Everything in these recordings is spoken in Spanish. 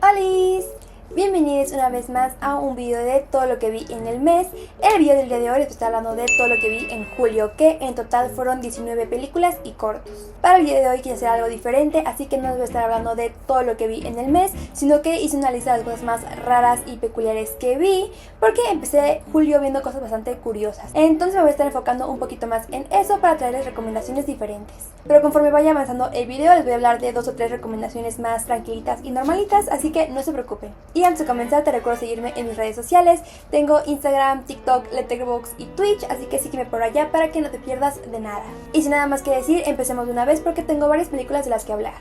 ¡Hola! Bienvenidos una vez más a un video de todo lo que vi en el mes. En el video del día de hoy les estoy hablando de todo lo que vi en julio, que en total fueron 19 películas y cortos. Para el día de hoy quise hacer algo diferente, así que no les voy a estar hablando de todo lo que vi en el mes, sino que hice una lista de las cosas más raras y peculiares que vi, porque empecé julio viendo cosas bastante curiosas. Entonces me voy a estar enfocando un poquito más en eso para traerles recomendaciones diferentes. Pero conforme vaya avanzando el video les voy a hablar de 2 o 3 recomendaciones más tranquilitas y normalitas, así que no se preocupen. Y antes de comenzar te recuerdo seguirme en mis redes sociales. Tengo Instagram, TikTok, Letterboxd y Twitch, así que sígueme por allá para que no te pierdas de nada. Y sin nada más que decir, empecemos de una vez porque tengo varias películas de las que hablar.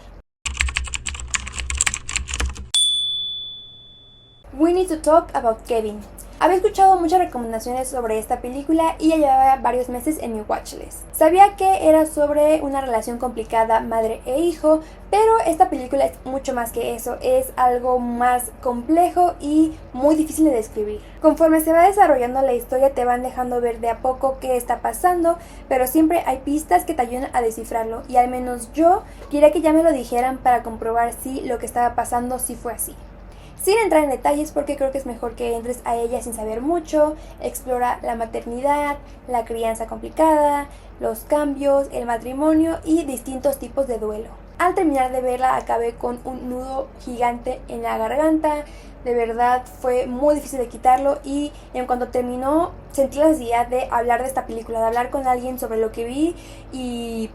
We Need to Talk About Kevin. Había escuchado muchas recomendaciones sobre esta película y ya llevaba varios meses en mi watchlist. Sabía que era sobre una relación complicada madre e hijo, pero esta película es mucho más que eso, es algo más complejo y muy difícil de describir. Conforme se va desarrollando la historia te van dejando ver de a poco qué está pasando, pero siempre hay pistas que te ayudan a descifrarlo, y al menos yo quería que ya me lo dijeran para comprobar si lo que estaba pasando sí fue así. Sin entrar en detalles porque creo que es mejor que entres a ella sin saber mucho. Explora la maternidad, la crianza complicada, los cambios, el matrimonio y distintos tipos de duelo. Al terminar de verla acabé con un nudo gigante en la garganta. De verdad fue muy difícil de quitarlo, y en cuanto terminó sentí la necesidad de hablar de esta película, de hablar con alguien sobre lo que vi y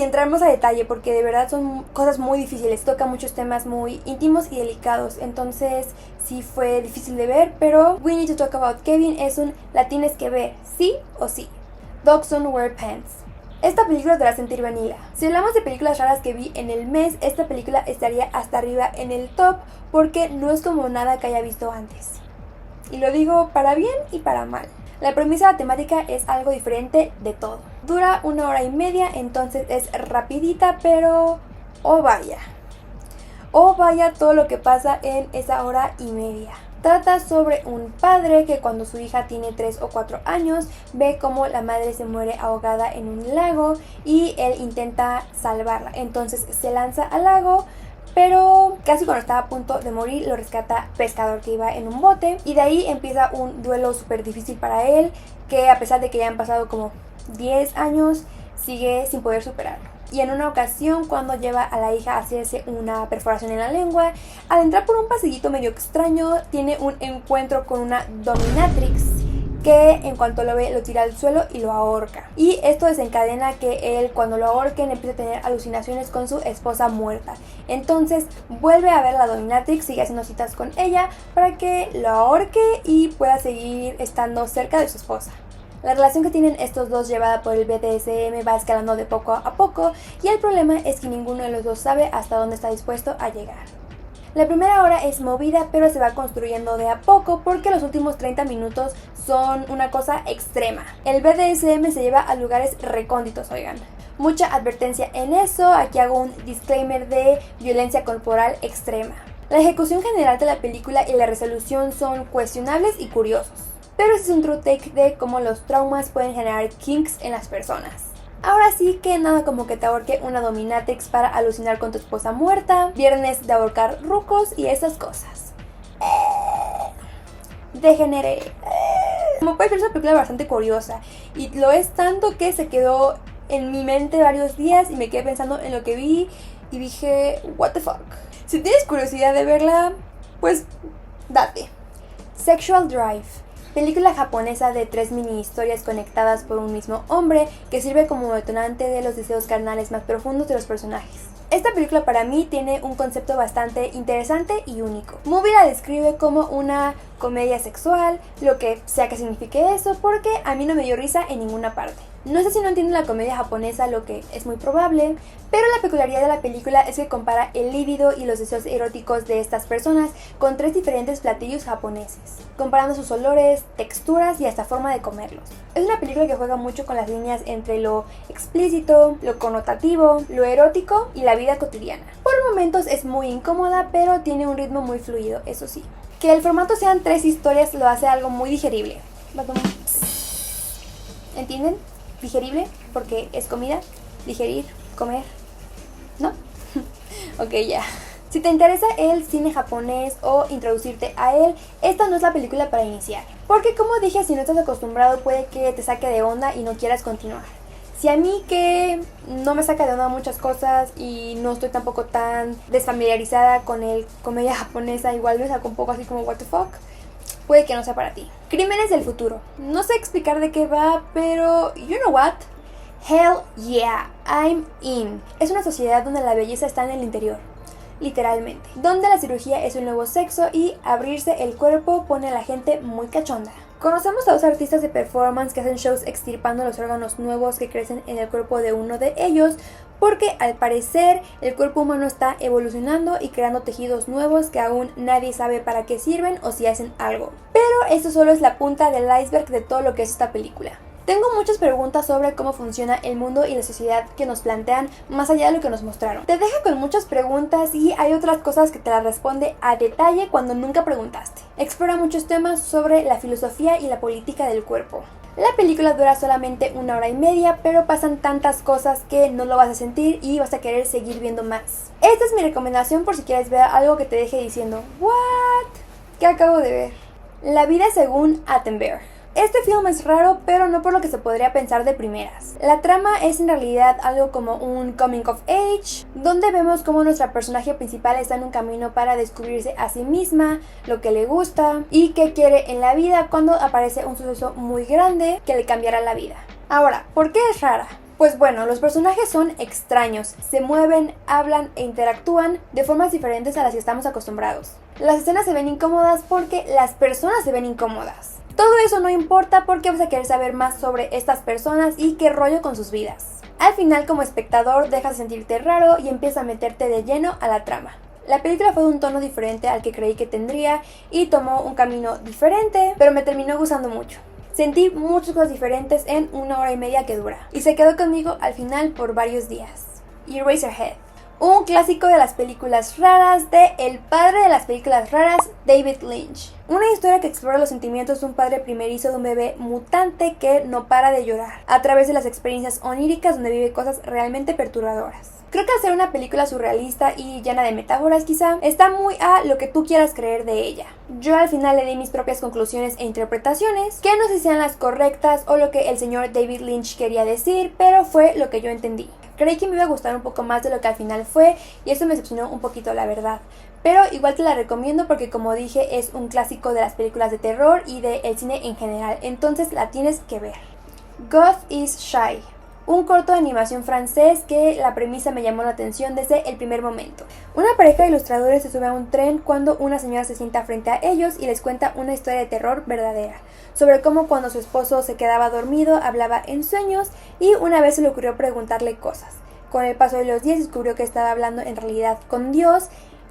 entrar más a detalle, porque de verdad son cosas muy difíciles, toca muchos temas muy íntimos y delicados, entonces sí fue difícil de ver, pero We Need to Talk About Kevin es un la tienes que ver, sí o sí. Dogs Don't Wear Pants. Esta película te va a sentir vanilla. Si hablamos de películas raras que vi en el mes, esta película estaría hasta arriba en el top, porque no es como nada que haya visto antes. Y lo digo para bien y para mal. La premisa de la temática es algo diferente de todo. Dura 1 hora y media, entonces es rapidita, pero oh vaya todo lo que pasa en esa hora y media. Trata sobre un padre que cuando su hija tiene 3 o 4 años ve cómo la madre se muere ahogada en un lago y él intenta salvarla. Entonces se lanza al lago, pero casi cuando estaba a punto de morir lo rescata pescador que iba en un bote, y de ahí empieza un duelo súper difícil para él, que a pesar de que ya han pasado como 10 años sigue sin poder superarlo. Y en una ocasión, cuando lleva a la hija a hacerse una perforación en la lengua, al entrar por un pasillito medio extraño tiene un encuentro con una dominatrix que en cuanto lo ve lo tira al suelo y lo ahorca. Y esto desencadena que él, cuando lo ahorquen, empieza a tener alucinaciones con su esposa muerta. Entonces vuelve a ver a la dominatrix, sigue haciendo citas con ella para que lo ahorque y pueda seguir estando cerca de su esposa. La relación que tienen estos dos, llevada por el BDSM, va escalando de poco a poco, y el problema es que ninguno de los dos sabe hasta dónde está dispuesto a llegar. La primera hora es movida, pero se va construyendo de a poco porque los últimos 30 minutos son una cosa extrema. El BDSM se lleva a lugares recónditos, oigan. Mucha advertencia en eso, aquí hago un disclaimer de violencia corporal extrema. La ejecución general de la película y la resolución son cuestionables y curiosos, pero ese es un true take de cómo los traumas pueden generar kinks en las personas. Ahora sí que nada como que te ahorque una dominatrix para alucinar con tu esposa muerta, viernes de ahorcar rucos y esas cosas. Degeneré. Como puedes ver, es una película bastante curiosa, y lo es tanto que se quedó en mi mente varios días y me quedé pensando en lo que vi y dije, what the fuck. Si tienes curiosidad de verla, pues date. Sexual Drive. Película japonesa de 3 mini historias conectadas por un mismo hombre que sirve como detonante de los deseos carnales más profundos de los personajes. Esta película para mí tiene un concepto bastante interesante y único. Movie la describe como una comedia sexual, lo que sea que signifique eso, porque a mí no me dio risa en ninguna parte. No sé si no entienden la comedia japonesa, lo que es muy probable, pero la peculiaridad de la película es que compara el líbido y los deseos eróticos de estas personas con 3 diferentes platillos japoneses, comparando sus olores, texturas y hasta forma de comerlos. Es una película que juega mucho con las líneas entre lo explícito, lo connotativo, lo erótico y la vida cotidiana. Por momentos es muy incómoda, pero tiene un ritmo muy fluido, eso sí. Que el formato sean 3 historias lo hace algo muy digerible. ¿Entienden? Digerible, porque es comida, digerir, comer, ¿no? Ok, ya. Si te interesa el cine japonés o introducirte a él, esta no es la película para iniciar. Porque como dije, si no estás acostumbrado puede que te saque de onda y no quieras continuar. Si a mí que no me saca de onda muchas cosas y no estoy tampoco tan desfamiliarizada con el comedia japonesa, igual me saco un poco así como what the fuck, puede que no sea para ti. Crímenes del futuro. No sé explicar de qué va, pero you know what? Hell yeah, I'm in. Es una sociedad donde la belleza está en el interior. Literalmente, donde la cirugía es un nuevo sexo y abrirse el cuerpo pone a la gente muy cachonda. Conocemos a dos artistas de performance que hacen shows extirpando los órganos nuevos que crecen en el cuerpo de uno de ellos, porque al parecer el cuerpo humano está evolucionando y creando tejidos nuevos que aún nadie sabe para qué sirven o si hacen algo. Pero esto solo es la punta del iceberg de todo lo que es esta película. Tengo muchas preguntas sobre cómo funciona el mundo y la sociedad que nos plantean más allá de lo que nos mostraron. Te deja con muchas preguntas y hay otras cosas que te las responde a detalle cuando nunca preguntaste. Explora muchos temas sobre la filosofía y la política del cuerpo. La película dura solamente 1 hora y media, pero pasan tantas cosas que no lo vas a sentir y vas a querer seguir viendo más. Esta es mi recomendación por si quieres ver algo que te deje diciendo ¿what? ¿Qué acabo de ver? La vida según Attenberg. Este film es raro, pero no por lo que se podría pensar de primeras. La trama es en realidad algo como un coming of age, donde vemos cómo nuestra personaje principal está en un camino para descubrirse a sí misma, lo que le gusta y qué quiere en la vida cuando aparece un suceso muy grande que le cambiará la vida. Ahora, ¿por qué es rara? Pues bueno, los personajes son extraños, se mueven, hablan e interactúan de formas diferentes a las que estamos acostumbrados. Las escenas se ven incómodas porque las personas se ven incómodas. Todo eso no importa porque vas a querer saber más sobre estas personas y qué rollo con sus vidas. Al final, como espectador, dejas de sentirte raro y empiezas a meterte de lleno a la trama. La película fue de un tono diferente al que creí que tendría y tomó un camino diferente, pero me terminó gustando mucho. Sentí muchas cosas diferentes en 1 hora y media que dura y se quedó conmigo al final por varios días. Eraserhead. Un clásico de las películas raras de el padre de las películas raras, David Lynch. Una historia que explora los sentimientos de un padre primerizo de un bebé mutante que no para de llorar, a través de las experiencias oníricas donde vive cosas realmente perturbadoras. Creo que al ser una película surrealista y llena de metáforas quizá, está muy a lo que tú quieras creer de ella. Yo al final le di mis propias conclusiones e interpretaciones, que no sé si sean las correctas o lo que el señor David Lynch quería decir, pero fue lo que yo entendí. Creí que me iba a gustar un poco más de lo que al final fue y eso me decepcionó un poquito, la verdad. Pero igual te la recomiendo porque, como dije, es un clásico de las películas de terror y del cine en general, entonces la tienes que ver. God is Shy. Un corto de animación francés que la premisa me llamó la atención desde el primer momento. Una pareja de ilustradores se sube a un tren cuando una señora se sienta frente a ellos y les cuenta una historia de terror verdadera, sobre cómo cuando su esposo se quedaba dormido hablaba en sueños y una vez se le ocurrió preguntarle cosas. Con el paso de los días descubrió que estaba hablando en realidad con Dios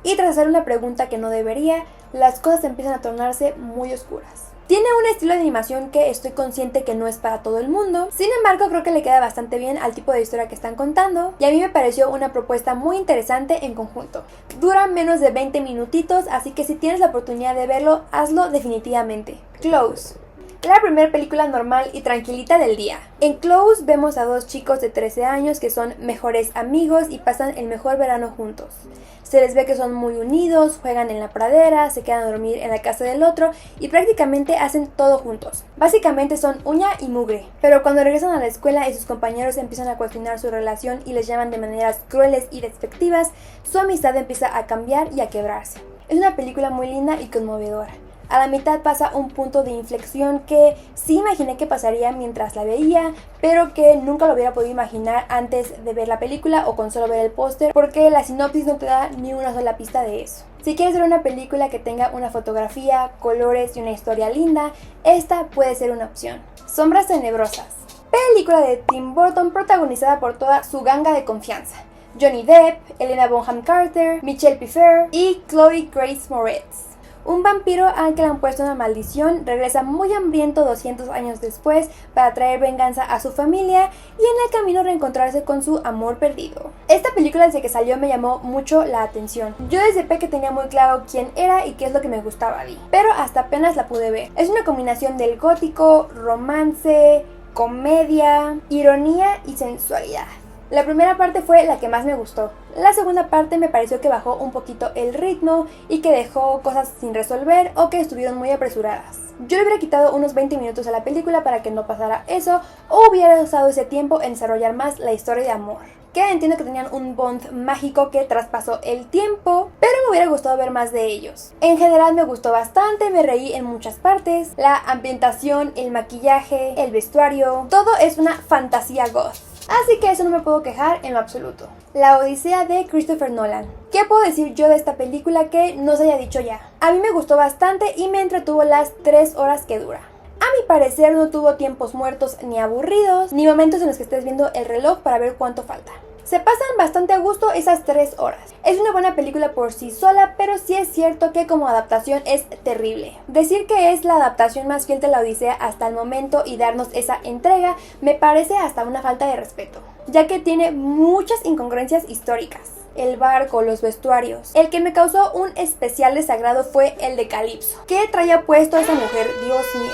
y tras hacer una pregunta que no debería, las cosas empiezan a tornarse muy oscuras. Tiene un estilo de animación que estoy consciente que no es para todo el mundo, sin embargo creo que le queda bastante bien al tipo de historia que están contando y a mí me pareció una propuesta muy interesante en conjunto. Dura menos de 20 minutitos, así que si tienes la oportunidad de verlo, hazlo definitivamente. Close. La primera película normal y tranquilita del día. En Close vemos a dos chicos de 13 años que son mejores amigos y pasan el mejor verano juntos. Se les ve que son muy unidos, juegan en la pradera, se quedan a dormir en la casa del otro y prácticamente hacen todo juntos. Básicamente son uña y mugre, pero cuando regresan a la escuela y sus compañeros empiezan a cuestionar su relación y les llaman de maneras crueles y despectivas, su amistad empieza a cambiar y a quebrarse. Es una película muy linda y conmovedora. A la mitad pasa un punto de inflexión que sí imaginé que pasaría mientras la veía, pero que nunca lo hubiera podido imaginar antes de ver la película o con solo ver el póster, porque la sinopsis no te da ni una sola pista de eso. Si quieres ver una película que tenga una fotografía, colores y una historia linda, esta puede ser una opción. Sombras tenebrosas. Película de Tim Burton protagonizada por toda su ganga de confianza. Johnny Depp, Helena Bonham Carter, Michelle Pfeiffer y Chloe Grace Moretz. Un vampiro al que le han puesto una maldición regresa muy hambriento 200 años después para traer venganza a su familia y en el camino reencontrarse con su amor perdido. Esta película desde que salió me llamó mucho la atención. Yo desde pequeña tenía muy claro quién era y qué es lo que me gustaba de, pero hasta apenas la pude ver. Es una combinación del gótico, romance, comedia, ironía y sensualidad. La primera parte fue la que más me gustó. La segunda parte me pareció que bajó un poquito el ritmo y que dejó cosas sin resolver o que estuvieron muy apresuradas. Yo le hubiera quitado unos 20 minutos a la película para que no pasara eso, o hubiera usado ese tiempo en desarrollar más la historia de amor. Que entiendo que tenían un bond mágico que traspasó el tiempo, pero me hubiera gustado ver más de ellos. En general me gustó bastante, me reí en muchas partes. La ambientación, el maquillaje, el vestuario, todo es una fantasía goth. Así que eso no me puedo quejar en lo absoluto. La Odisea de Christopher Nolan. ¿Qué puedo decir yo de esta película que no se haya dicho ya? A mí me gustó bastante y me entretuvo las 3 horas que dura. A mi parecer no tuvo tiempos muertos ni aburridos, ni momentos en los que estés viendo el reloj para ver cuánto falta. Se pasan bastante a gusto esas 3 horas. Es una buena película por sí sola, pero sí es cierto que como adaptación es terrible. Decir que es la adaptación más fiel de la Odisea hasta el momento y darnos esa entrega me parece hasta una falta de respeto, ya que tiene muchas incongruencias históricas. El barco, los vestuarios. El que me causó un especial desagrado fue el de Calipso. ¿Qué traía puesto esa mujer? Dios mío.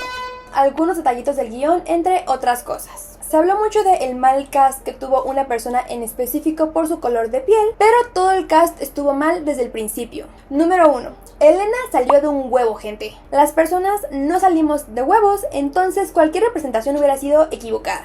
Algunos detallitos del guión, entre otras cosas. Se habló mucho del mal cast que tuvo una persona en específico por su color de piel, pero todo el cast estuvo mal desde el principio. Número 1. Elena salió de un huevo, gente. Las personas no salimos de huevos, entonces cualquier representación hubiera sido equivocada.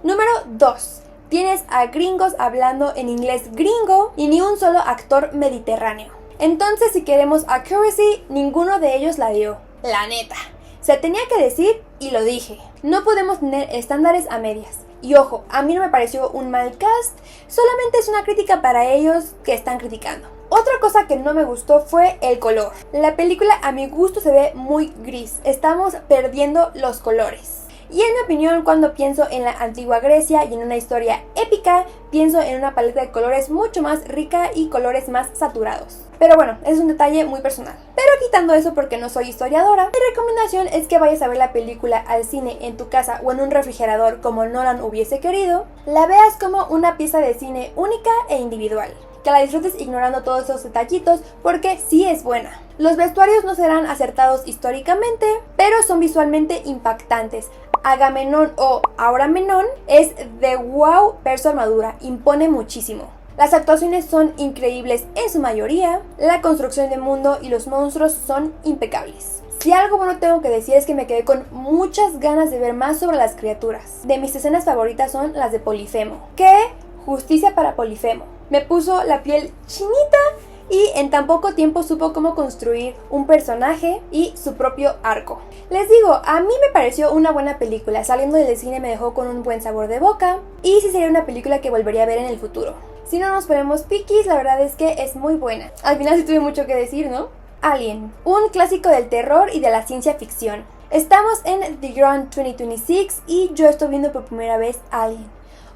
Número 2. Tienes a gringos hablando en inglés gringo y ni un solo actor mediterráneo. Entonces, si queremos accuracy, ninguno de ellos la dio. La neta. Se tenía que decir y lo dije. No podemos tener estándares a medias. Y ojo, a mí no me pareció un mal cast, solamente es una crítica para ellos que están criticando. Otra cosa que no me gustó fue el color. La película a mi gusto se ve muy gris, estamos perdiendo los colores. Y en mi opinión, cuando pienso en la antigua Grecia y en una historia épica, pienso en una paleta de colores mucho más rica y colores más saturados. Pero bueno, es un detalle muy personal. Pero quitando eso porque no soy historiadora, mi recomendación es que vayas a ver la película al cine, en tu casa o en un refrigerador como Nolan hubiese querido. La veas como una pieza de cine única e individual. Que la disfrutes ignorando todos esos detallitos porque sí es buena. Los vestuarios no serán acertados históricamente, pero son visualmente impactantes. Agamenón o Auramenón es de wow ver su armadura, impone muchísimo. Las actuaciones son increíbles en su mayoría, la construcción del mundo y los monstruos son impecables. Si algo bueno tengo que decir es que me quedé con muchas ganas de ver más sobre las criaturas. De mis escenas favoritas son las de Polifemo. ¡Qué justicia para Polifemo! Me puso la piel chinita y en tan poco tiempo supo cómo construir un personaje y su propio arco. Les digo, a mí me pareció una buena película, saliendo del cine me dejó con un buen sabor de boca y sí sería una película que volvería a ver en el futuro. Si no nos ponemos piquis, la verdad es que es muy buena. Al final sí tuve mucho que decir, ¿no? Alien, un clásico del terror y de la ciencia ficción. Estamos en The Grand 2026 y yo estoy viendo por primera vez Alien,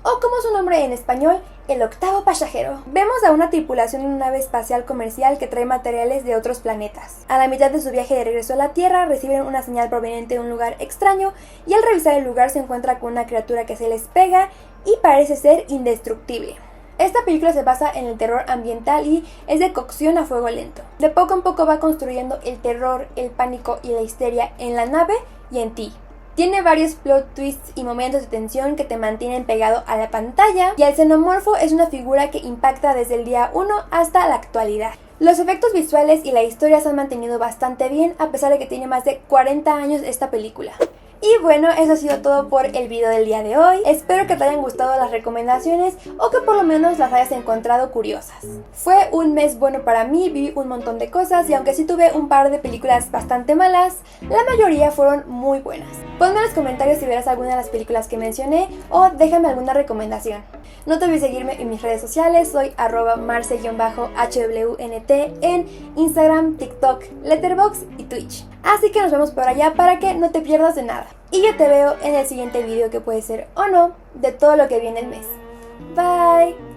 o como su nombre en español, el octavo pasajero. Vemos a una tripulación en una nave espacial comercial que trae materiales de otros planetas. A la mitad de su viaje de regreso a la Tierra reciben una señal proveniente de un lugar extraño y al revisar el lugar se encuentra con una criatura que se les pega y parece ser indestructible. Esta película se basa en el terror ambiental y es de cocción a fuego lento. De poco en poco va construyendo el terror, el pánico y la histeria en la nave y en ti. Tiene varios plot twists y momentos de tensión que te mantienen pegado a la pantalla y el xenomorfo es una figura que impacta desde el día 1 hasta la actualidad. Los efectos visuales y la historia se han mantenido bastante bien a pesar de que tiene más de 40 años esta película. Y bueno, eso ha sido todo por el video del día de hoy. Espero que te hayan gustado las recomendaciones o que por lo menos las hayas encontrado curiosas. Fue un mes bueno para mí, vi un montón de cosas y aunque sí tuve un par de películas bastante malas, la mayoría fueron muy buenas. Ponme en los comentarios si verás alguna de las películas que mencioné o déjame alguna recomendación. No te olvides seguirme en mis redes sociales, soy @marce_hwnt en Instagram, TikTok, Letterboxd y Twitch. Así que nos vemos por allá para que no te pierdas de nada. Y yo te veo en el siguiente video que puede ser o no de todo lo que viene el mes. Bye.